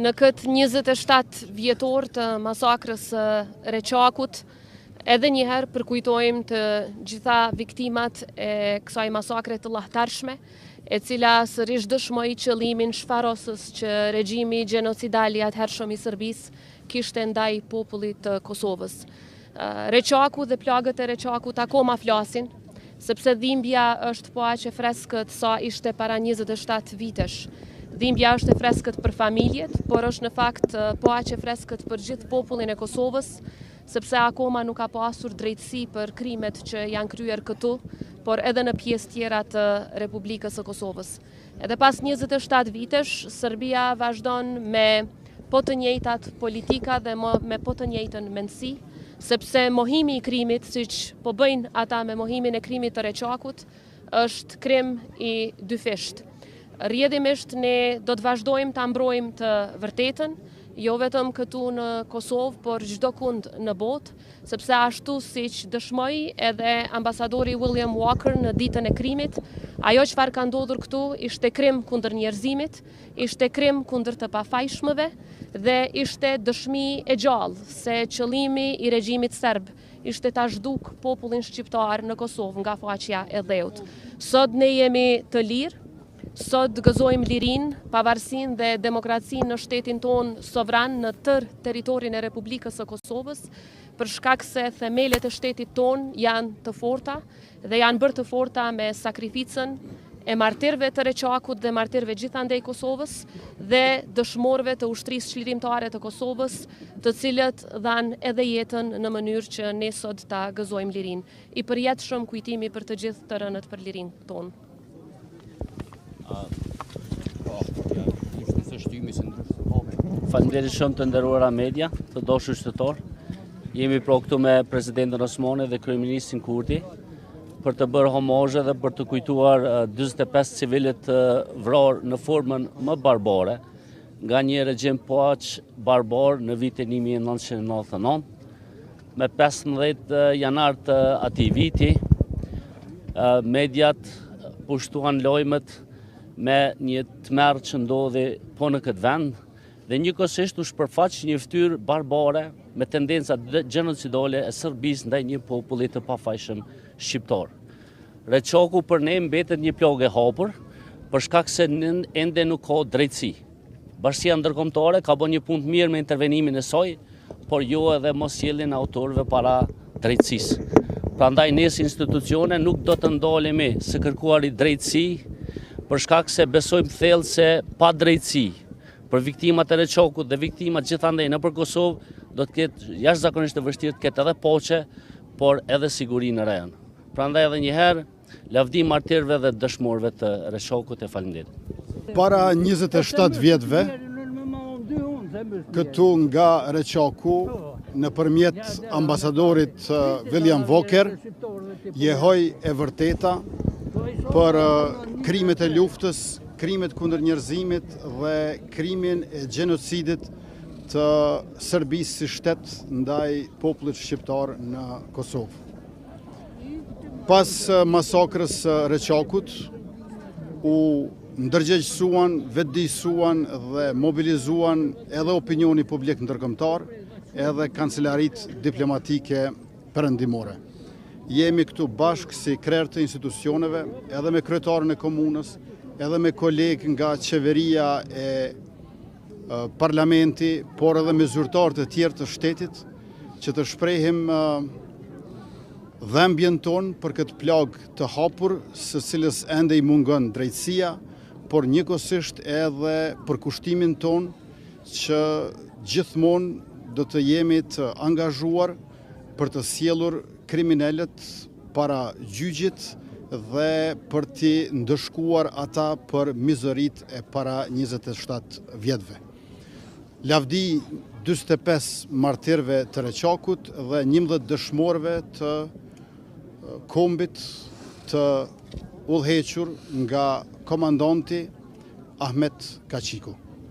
Në këtë 27 vjetor të masakrës së Reçakut, edhe njëherë përkujtojmë të gjitha viktimat e kësaj masakre të lahtarshme, e cila sërish dëshmoi qëllimin shfarosës që regjimi gjenocidal i atëhershëm i Serbisë kishte ndaj popullit të Kosovës. Reçaku dhe plagët e Reçakut akoma flasin, sepse dhimbja është po aq e freskët sa ishte para 27 vitesh. Dhimbja është e freskët për familjet, por është në fakt po aq e freskët për gjithë popullin e Kosovës, sepse akoma nuk ka pasur drejtësi për krimet që janë kryer këtu, por edhe në pjesë tjera të Republikës së Kosovës. Edhe pas 27 vitesh, Serbia vazhdon me po të njëjtat politika dhe me po të njëjtën mendësi, sepse mohimi i krimit, siç po bëjnë ata me mohimin e krimit të Reçakut, është krim i dyfisht. Rrjedhimisht ne do të vazhdojmë ta mbrojmë të vërtetën, jo vetëm këtu në Kosovë, por çdo kund në botë, sepse ashtu siç dëshmoi edhe ambasadori William Walker në ditën e krimit, ajo çfarë ka ndodhur këtu ishte krim kundër njerëzimit, ishte krim kundër të pafajshmëve dhe ishte dëshmi e gjallë se qëllimi i regjimit serb ishte ta zhduk popullin shqiptar në Kosovë nga faqja e dheut. Sot ne jemi të lirë. Sot gëzojmë lirinë, pavarësinë dhe demokracinë në shtetin tonë sovran në tërë territorin e Republikës së Kosovës, për shkak se themelet e shtetit tonë janë të forta dhe janë bërë të forta me sakrificën e martirëve të Reçakut dhe martirëve gjithandej Kosovës dhe dëshmorëve të ushtrisë çlirimtare të Kosovës, të cilët dhanë edhe jetën në mënyrë që ne sot ta gëzojmë lirinë. I përjetshëm kujtimi për të gjithë të rënët për lirinë tonë. Faleminderit shumë të nderuara media, të dashur qytetarë. Jemi pra këtu me Presidentin Osmani dhe Kryeministrin Kurti për të bërë homazhe dhe për të kujtuar 45 civilët vrarë në formën më barbare nga një regjim po aq barbar në vitin 1999. Me 15 janar të atij viti, mediat pushtuan lojmet me një tmerr që ndodhi po në këtë vend dhe njëkohësisht u shpërfaq një fytyrë barbare me tendenca gjenocidale e Serbisë ndaj një populli të pafajshëm shqiptar. Reçaku për ne mbetet një plagë e hapur për shkak se ende nuk ka drejtësi. Bashkia ndërkombëtare ka bërë një punë të mirë me intervenimin e saj, por jo edhe mosjelljen e autorëve para drejtësisë. Prandaj ne si institucione nuk do të ndalemi së kërkuari drejtësi, për shkak se besojmë thellë se pa drejtësi për viktimat e Reçakut dhe viktimat gjithandej nëpër Kosovë do të ketë jashtëzakonisht të vështirë të ketë edhe paqe, por edhe siguri në rajon. Prandaj edhe një herë lavdi martirëve dhe dëshmorëve të Reçakut e faleminderit. Para 27 vjetëve, këtu nga Reçaku, nëpërmjet ambasadorit William Walker, jehoi e vërteta për krimet e luftës, krimet kundër njerëzimit dhe krimin e gjenocidit të Serbisë si shtet ndaj popullit shqiptar në Kosovë. Pas masakrës së Reçakut, u ndërgjegjësuan, vetëdijsuan dhe mobilizuan edhe opinioni publik ndërkombëtar, edhe kancelarit diplomatike perëndimore. Jemi këtu bashkë si krerë të institucioneve, edhe me kryetarën e komunës, edhe me kolegë nga qeveria e parlamenti, por edhe me zyrtarë të tjerë të shtetit, që të shprehim dhembjen tonë për këtë plagë të hapur, së cilës ende i mungon drejtësia, por njëkohësisht edhe për kushtimin tonë që gjithmonë do të jemi të angazhuar për të sjellur kriminalët para gjyqit dhe për t'i ndëshkuar ata për mizëritë e para 27 vjetëve. Lavdi 45 martirëve të Reçakut dhe 11 dëshmorëve të kombit të udhëhequr nga komandanti Ahmet Kaçiku.